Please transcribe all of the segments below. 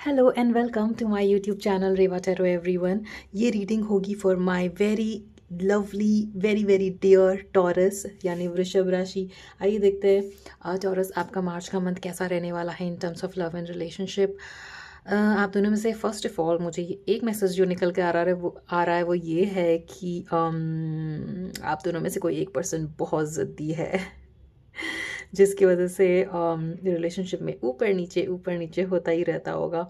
Hello and welcome to my YouTube channel Reva tarot everyone. ये reading होगी for my very lovely very very dear Taurus यानी वृषभ राशि। आइए देखते हैं टॉरस आपका मार्च का मंथ कैसा रहने वाला है in terms of love and relationship. आप दोनों में से फर्स्ट ऑफ ऑल मुझे एक मैसेज जो निकल के आ रहा है वो ये है कि आप दोनों में से कोई एक पर्सन बहुत ज़िद्दी है जिसकी वजह से रिलेशनशिप में ऊपर नीचे होता ही रहता होगा।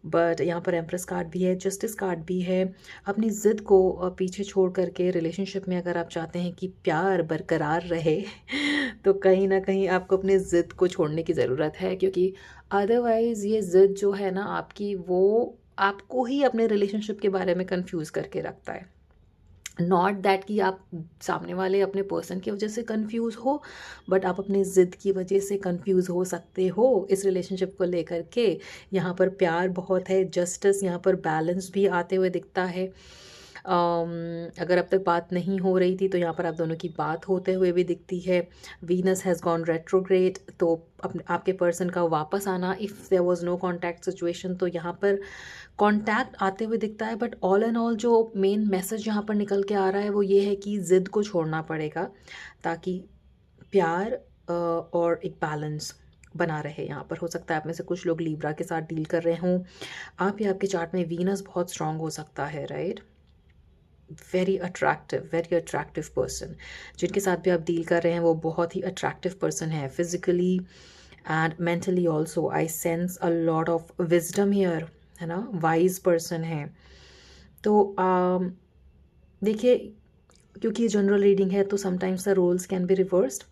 बट यहाँ पर एम्प्रेस कार्ड भी है, जस्टिस कार्ड भी है। अपनी ज़िद को पीछे छोड़ करके रिलेशनशिप में अगर आप चाहते हैं कि प्यार बरकरार रहे तो कहीं ना कहीं आपको अपनी ज़िद को छोड़ने की ज़रूरत है, क्योंकि अदरवाइज़ ये ज़िद जो है ना आपकी, वो आपको ही अपने रिलेशनशिप के बारे में कंफ्यूज करके रखता है। नॉट दैट कि आप सामने वाले अपने पर्सन की वजह से कंफ्यूज हो, बट आप अपने ज़िद की वजह से कंफ्यूज हो सकते हो इस रिलेशनशिप को लेकर के। यहाँ पर प्यार बहुत है, जस्टिस, यहाँ पर बैलेंस भी आते हुए दिखता है। अगर अब तक बात नहीं हो रही थी तो यहाँ पर आप दोनों की बात होते हुए भी दिखती है। वीनस हैज़ गॉन रेट्रोग्रेड, तो अपने आपके पर्सन का वापस आना, if there was no contact situation तो यहाँ पर कॉन्टैक्ट आते हुए दिखता है। बट ऑल एंड ऑल जो मेन मैसेज यहाँ पर निकल के आ रहा है वो ये है कि ज़िद को छोड़ना पड़ेगा ताकि प्यार और एक बैलेंस बना रहे। यहाँ पर हो सकता है आप में से कुछ लोग लीब्रा के साथ डील कर रहे हों। आप या आपके चार्ट में वीनस बहुत स्ट्रांग हो सकता है, राइट। वेरी अट्रैक्टिव पर्सन जिनके साथ भी आप डील कर रहे हैं वो बहुत ही अट्रैक्टिव पर्सन है, physically and mentally also. I sense a lot of wisdom here, है ना, वाइज पर्सन है। तो देखिए, क्योंकि ये जनरल रीडिंग है तो sometimes the roles can be reversed.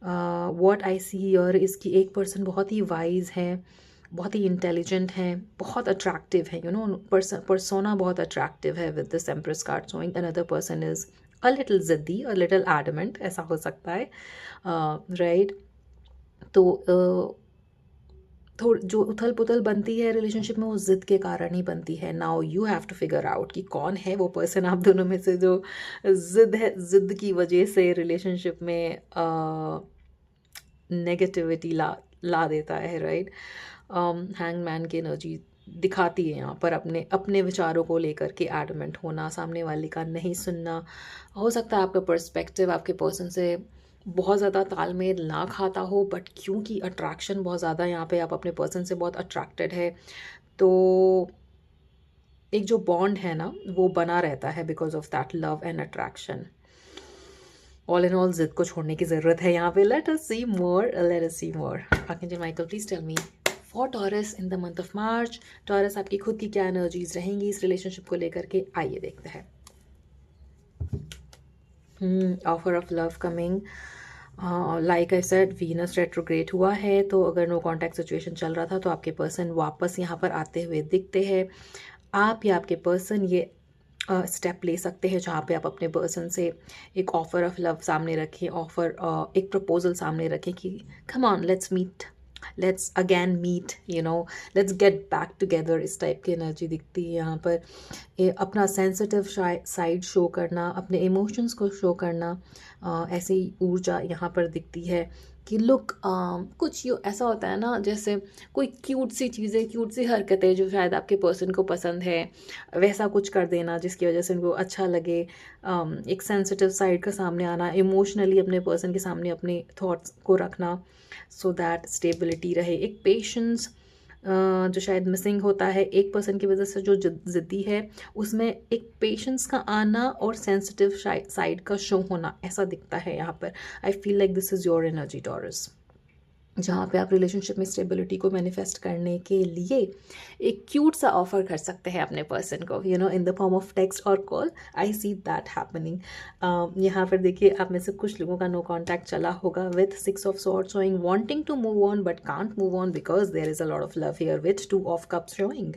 What I see here इसकी एक पर्सन बहुत ही वाइज है, बहुत ही इंटेलिजेंट है, बहुत अट्रैक्टिव है, पर्सोना बहुत अट्रैक्टिव है with this empress card showing. Another person is a little जिद्दी, अ लिटिल एडमेंट, ऐसा हो सकता है, राइट। तो थोड़ी जो उथल पुथल बनती है रिलेशनशिप में वो ज़िद के कारण ही बनती है। Now you have to figure out कि कौन है वो पर्सन आप दोनों में से जो ज़िद की वजह से रिलेशनशिप में नेगेटिविटी ला ला देता है, राइट। हैंगमैन की एनर्जी दिखाती है यहाँ पर अपने अपने विचारों को लेकर के एडमेंट होना, सामने वाले का नहीं सुनना। हो सकता है आपका पर्सपेक्टिव आपके पर्सन से बहुत ज़्यादा तालमेल ना खाता हो, बट क्योंकि अट्रैक्शन बहुत ज़्यादा यहाँ पे आप अपने पर्सन से बहुत अट्रैक्टेड है तो एक जो बॉन्ड है ना वो बना रहता है because of that love and attraction. All in all जिद को छोड़ने की ज़रूरत है यहाँ पे। Let us see more, let us see more. Archangel Michael, please tell me for Taurus in the month of March. Taurus आपकी खुद की क्या एनर्जीज रहेंगी इस रिलेशनशिप को लेकर के, आइए देखते हैं। Offer of love coming, like I said Venus retrograde हुआ है, तो अगर नो कॉन्टैक्ट सिचुएशन चल रहा था तो आपके पर्सन वापस यहाँ पर आते हुए दिखते हैं। आप या आपके पर्सन ये स्टेप ले सकते हैं जहाँ पे आप अपने पर्सन से एक ऑफर ऑफ लव सामने रखें, एक प्रपोजल सामने रखें कि come on let's meet, let's again meet, let's get back together. इस टाइप की एनर्जी दिखती है यहाँ पर। अपना सेंसिटिव साइड शो करना, अपने इमोशंस को शो करना, ऐसी ऊर्जा यहाँ पर दिखती है कि लुक, कुछ यू ऐसा होता है ना, जैसे कोई क्यूट सी चीज़ें, क्यूट सी हरकतें जो शायद आपके पर्सन को पसंद है, वैसा कुछ कर देना जिसकी वजह से उनको अच्छा लगे। एक सेंसिटिव साइड का सामने आना, इमोशनली अपने पर्सन के सामने अपने थॉट्स को रखना सो दैट स्टेबिलिटी रहे। एक पेशेंस जो शायद मिसिंग होता है एक पर्सन की वजह से, जो ज़िद्दी है उसमें एक पेशेंस का आना और सेंसिटिव साइड का शो होना, ऐसा दिखता है यहाँ पर। आई feel like this is your energy taurus, जहाँ पे आप रिलेशनशिप में स्टेबिलिटी को मैनिफेस्ट करने के लिए एक क्यूट सा ऑफर कर सकते हैं अपने पर्सन को, in the form of text और call. I see that happening. यहाँ पर देखिए, आप में से कुछ लोगों का नो कॉन्टैक्ट चला होगा with 6 of swords showing wanting to move on but can't move on because there is a lot of love here with 2 of cups showing.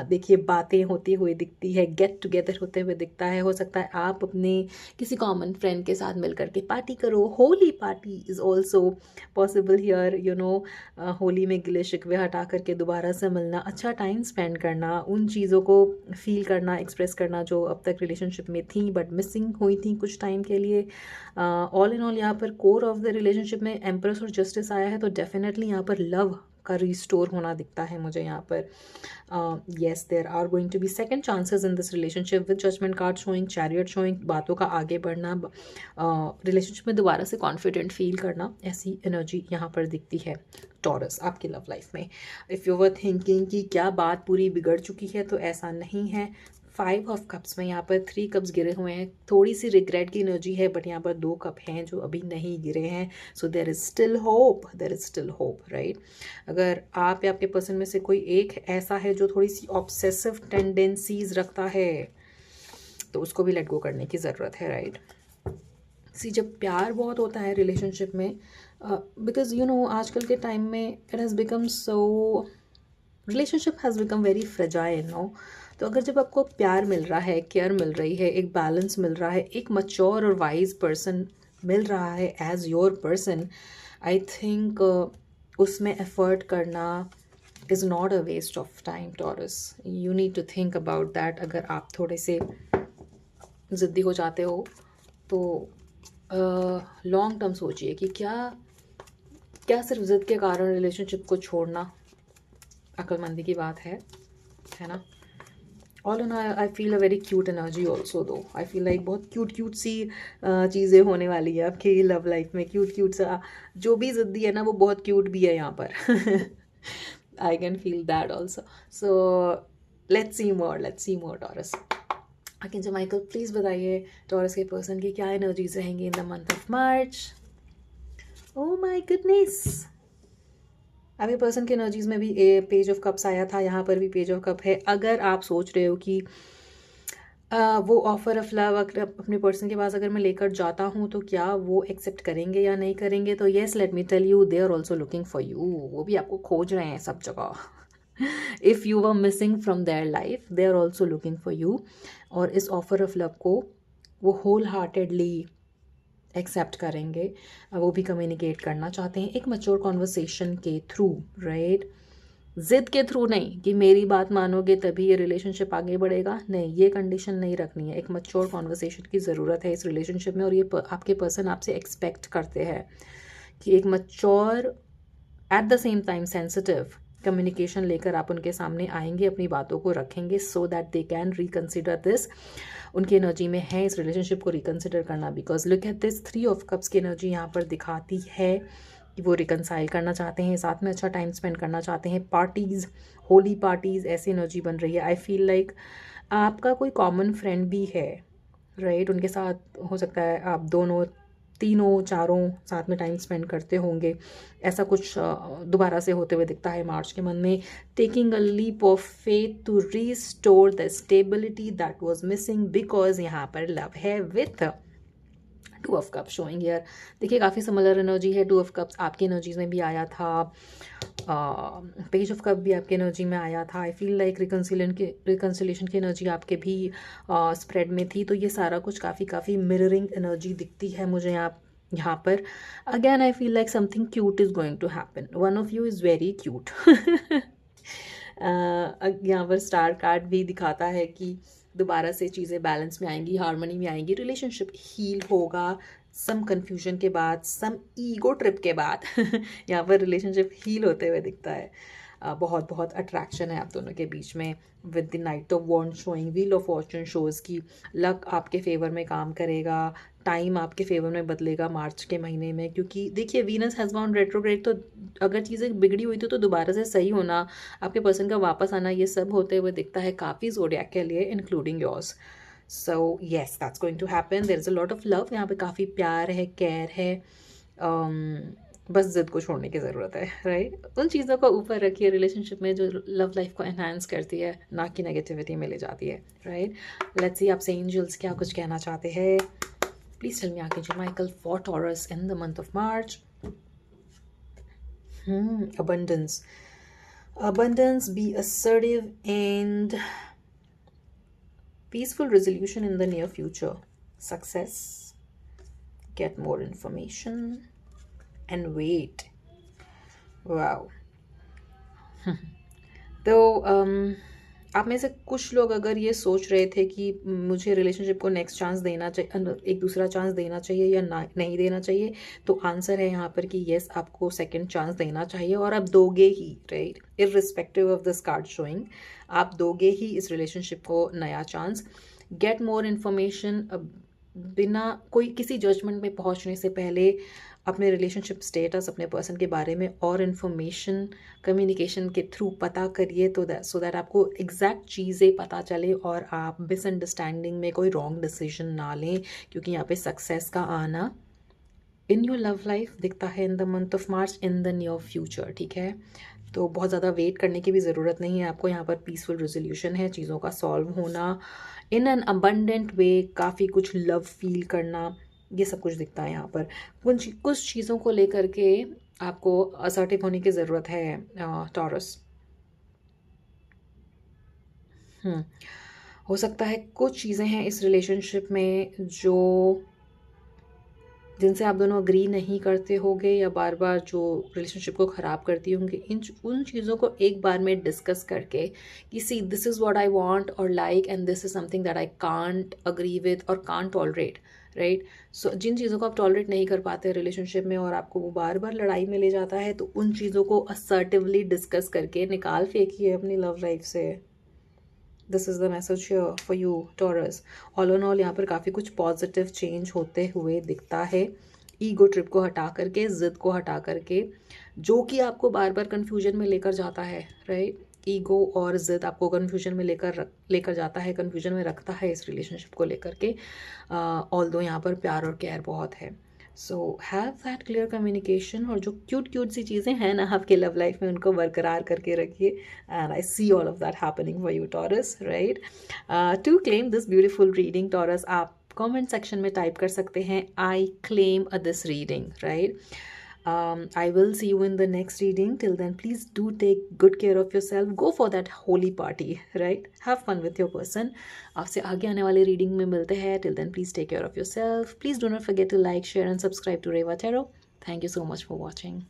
देखिए, बातें होती हुई दिखती है, गेट टुगेदर होते हुए दिखता है। हो सकता है आप अपने किसी कॉमन फ्रेंड के साथ मिलकर के पार्टी करो, Holi party is also possible here. Holi में गिले शिकवे हटा करके दोबारा से मिलना, अच्छा टाइम स्पेंड करना, उन चीज़ों को फील करना, एक्सप्रेस करना जो अब तक रिलेशनशिप में थी बट मिसिंग हुई थी कुछ टाइम के लिए। ऑल इन ऑल यहाँ पर कोर ऑफ द रिलेशनशिप में एम्प्रेस और जस्टिस आया है, तो डेफिनेटली यहाँ पर लव आपका रिस्टोर होना दिखता है मुझे यहाँ पर. Yes, there are going to be second chances in this relationship with judgement card showing, chariot showing. बातों का आगे बढ़ना, रिलेशनशिप में दोबारा से कॉन्फिडेंट फील करना, ऐसी एनर्जी यहाँ पर दिखती है टॉरस आपकी लव लाइफ में. इफ़ यू वर थिंकिंग कि क्या बात पूरी बिगड़ चुकी है, तो ऐसा नहीं है. 5 ऑफ कप्स में यहाँ पर 3 कप्स गिरे हुए हैं. थोड़ी सी रिग्रेट की एनर्जी है, बट यहाँ पर 2 कप हैं जो अभी नहीं गिरे हैं. So there is still hope, there is still hope, right. अगर आप या आपके पर्सन में से कोई एक ऐसा है जो थोड़ी सी ऑब्सेसिव टेंडेंसीज रखता है, तो उसको भी लेट गो करने की ज़रूरत है, राइट. सी जब प्यार बहुत होता है रिलेशनशिप में, बिकॉज यू नो आजकल के टाइम में it has become so, relationship has become very fragile no. तो अगर जब आपको प्यार मिल रहा है, केयर मिल रही है, एक बैलेंस मिल रहा है, एक मच्योर और वाइज पर्सन मिल रहा है as your person, I think उसमें एफर्ट करना is not a waste of time Taurus. You need to think about that. अगर आप थोड़े से ज़िद्दी हो जाते हो तो लॉन्ग टर्म सोचिए कि क्या सिर्फ ज़िद के कारण रिलेशनशिप को छोड़ना अक्लमंदी की बात है ना. All in I feel a very cute energy also दो. आई फील लाइक बहुत क्यूट सी चीज़ें होने वाली है आपकी लव लाइफ में. क्यूट सा जो भी ज़िद्दी है ना, वो बहुत क्यूट भी है यहाँ पर. I can feel that also. So let's see more taurus. Archangel Michael please बताइए टॉरस के पर्सन की क्या एनर्जीज रहेंगी इन the month of March. Oh my goodness, आपके पर्सन की एनर्जीज में भी पेज ऑफ कप्स आया था, यहाँ पर भी पेज ऑफ कप है. अगर आप सोच रहे हो कि वो ऑफर ऑफ लव अगर अपने पर्सन के पास अगर मैं लेकर जाता हूँ तो क्या वो एक्सेप्ट करेंगे या नहीं करेंगे, तो yes, let me tell you, they are also looking for you. वो भी आपको खोज रहे हैं सब जगह. If you were missing from their life, they are also looking for you. और इस ऑफर ऑफ लव को वो होल हार्टेडली एक्सेप्ट करेंगे. वो भी कम्युनिकेट करना चाहते हैं एक मैच्योर कॉन्वर्सेशन के थ्रू, राइट. जिद के थ्रू नहीं कि मेरी बात मानोगे तभी ये रिलेशनशिप आगे बढ़ेगा, नहीं, ये कंडीशन नहीं रखनी है. एक मैच्योर कॉन्वर्सेशन की ज़रूरत है इस रिलेशनशिप में. और ये आपके पर्सन आपसे एक्सपेक्ट करते हैं कि एक mature at the same time sensitive communication लेकर आप उनके सामने आएंगे, अपनी बातों को रखेंगे, so that they can reconsider this. उनकी एनर्जी में है इस रिलेशनशिप को रिकन्सिडर करना. Because look at this 3 of cups की एनर्जी यहाँ पर दिखाती है कि वो रिकन्साइल करना चाहते हैं, साथ में अच्छा टाइम स्पेंड करना चाहते हैं. पार्टीज़, होली पार्टीज़, ऐसी एनर्जी बन रही है. आई फील लाइक आपका कोई कॉमन फ्रेंड भी है, राइट. उनके साथ हो सकता है आप दोनों, तीनों, चारों साथ में टाइम स्पेंड करते होंगे. ऐसा कुछ दोबारा से होते हुए दिखता है मार्च के मंथ में. Taking a leap of faith to restore the stability that was missing, because यहाँ पर लव है with 2 of cups showing here. देखिए काफ़ी सिमिलर एनर्जी है. 2 ऑफ कप्स आपकी एनर्जीज में भी आया था, पेज ऑफ कप भी आपके एनर्जी में आया था. आई फील लाइक रिकन्सिलेशन की एनर्जी आपके भी स्प्रेड में थी. तो ये सारा कुछ काफ़ी मिररिंग एनर्जी दिखती है मुझे यहाँ पर. Again I feel like something cute is going to happen. One of you is very cute. यहाँ पर स्टार कार्ड भी दिखाता है कि दोबारा से चीज़ें बैलेंस में आएंगी, हार्मनी में आएंगी, रिलेशनशिप हील होगा. सम कन्फ्यूजन के बाद, सम ईगो ट्रिप के बाद यहाँ पर रिलेशनशिप हील होते हुए दिखता है. बहुत अट्रैक्शन है आप दोनों के बीच में. With the knight of wands showing, wheel of fortune shows की लक आपके फेवर में काम करेगा, टाइम आपके फेवर में बदलेगा मार्च के महीने में. क्योंकि देखिए वीनस हैज़ गॉन रेट्रोग्रेड, तो अगर चीज़ें बिगड़ी हुई थी तो दोबारा से सही होना, आपके पर्सन का वापस आना, ये सब होते हुए दिखता है काफ़ी ज़ोडिएक के लिए, including yours. So yes, that's going to happen. There is a lot of love. यहाँ पे काफ़ी प्यार है, केयर है. बस जिद को छोड़ने की ज़रूरत है, राइट. उन चीज़ों को ऊपर रखिए रिलेशनशिप में जो लव लाइफ को एनहांस करती है, ना कि नेगेटिविटी में ले जाती है, राइट. लेट्स सी आपसे एंजल्स क्या कुछ कहना चाहते हैं. Please tell me archangel Michael for Taurus in the month of March. Abundance, be assertive, and peaceful resolution in the near future. Success, get more information, and wait. Wow. तो आप में से कुछ लोग अगर ये सोच रहे थे कि मुझे रिलेशनशिप को नेक्स्ट चांस देना चाहिए, एक दूसरा चांस देना चाहिए या ना नहीं देना चाहिए, तो आंसर है यहाँ पर कि येस, आपको सेकंड चांस देना चाहिए और आप दोगे ही, right, irrespective of this card showing, आप दोगे ही इस रिलेशनशिप को नया चांस। गेट मोर इन्फॉर्मेशन, बिना कोई किसी जजमेंट में पहुँचने से पहले अपने रिलेशनशिप स्टेटस, अपने पर्सन के बारे में और इन्फॉर्मेशन कम्युनिकेशन के थ्रू पता करिए, तो सो दैट आपको एग्जैक्ट चीज़ें पता चले और आप मिसअंडरस्टैंडिंग में कोई रॉन्ग डिसीजन ना लें, क्योंकि यहाँ पे सक्सेस का आना इन योर लव लाइफ दिखता है इन the month of March, in the near future, ठीक है। तो बहुत ज़्यादा वेट करने की भी ज़रूरत नहीं है आपको, यहाँ पर पीसफुल रेजोल्यूशन है, चीज़ों का सॉल्व होना इन एन अबंडेंट वे, काफ़ी कुछ लव फील करना, ये सब कुछ दिखता है यहाँ पर। कुछ चीज़ों को लेकर के आपको असर्टिव होने की ज़रूरत है टॉरस। हो सकता है कुछ चीज़ें हैं इस रिलेशनशिप में जो जिनसे आप दोनों अग्री नहीं करते होगे या बार बार जो रिलेशनशिप को ख़राब करती होंगी, उन चीज़ों को एक बार में डिस्कस करके कि see this is what I want और like and this is something that I can't agree with और कांट टॉलरेट, राइट। सो जिन चीज़ों को आप टॉलरेट नहीं कर पाते रिलेशनशिप में और आपको वो बार बार लड़ाई में ले जाता है, तो उन चीज़ों को असर्टिवली डिस्कस करके निकाल फेंकिए अपनी लव लाइफ से। This is the message for you taurus. All in all यहाँ पर काफ़ी कुछ पॉजिटिव चेंज होते हुए दिखता है, ईगो ट्रिप को हटा करके, ज़िद को हटा करके, जो कि आपको बार बार कन्फ्यूजन में लेकर जाता है, राइट। ईगो और ज़िद आपको कन्फ्यूजन में लेकर जाता है, कन्फ्यूजन में रखता है इस रिलेशनशिप को लेकर के, ऑल्दो यहाँ पर प्यार और केयर बहुत है। So have that clear communication, और जो क्यूट क्यूट सी चीज़ें हैं ना आपके लव लाइफ में, उनको बरकरार करके रखिए, and I see all of that happening for you Taurus, right. To claim this beautiful reading Taurus, आप कमेंट सेक्शन में टाइप कर सकते हैं I claim this reading, right. I will see you in the next reading. Till then, please do take good care of yourself. Go for that holy party, right? Have fun with your person. आपसे आगे आने वाले reading में मिलते हैं. Till then, please take care of yourself. Please do not forget to like, share and subscribe to Reva Tarot. Thank you so much for watching.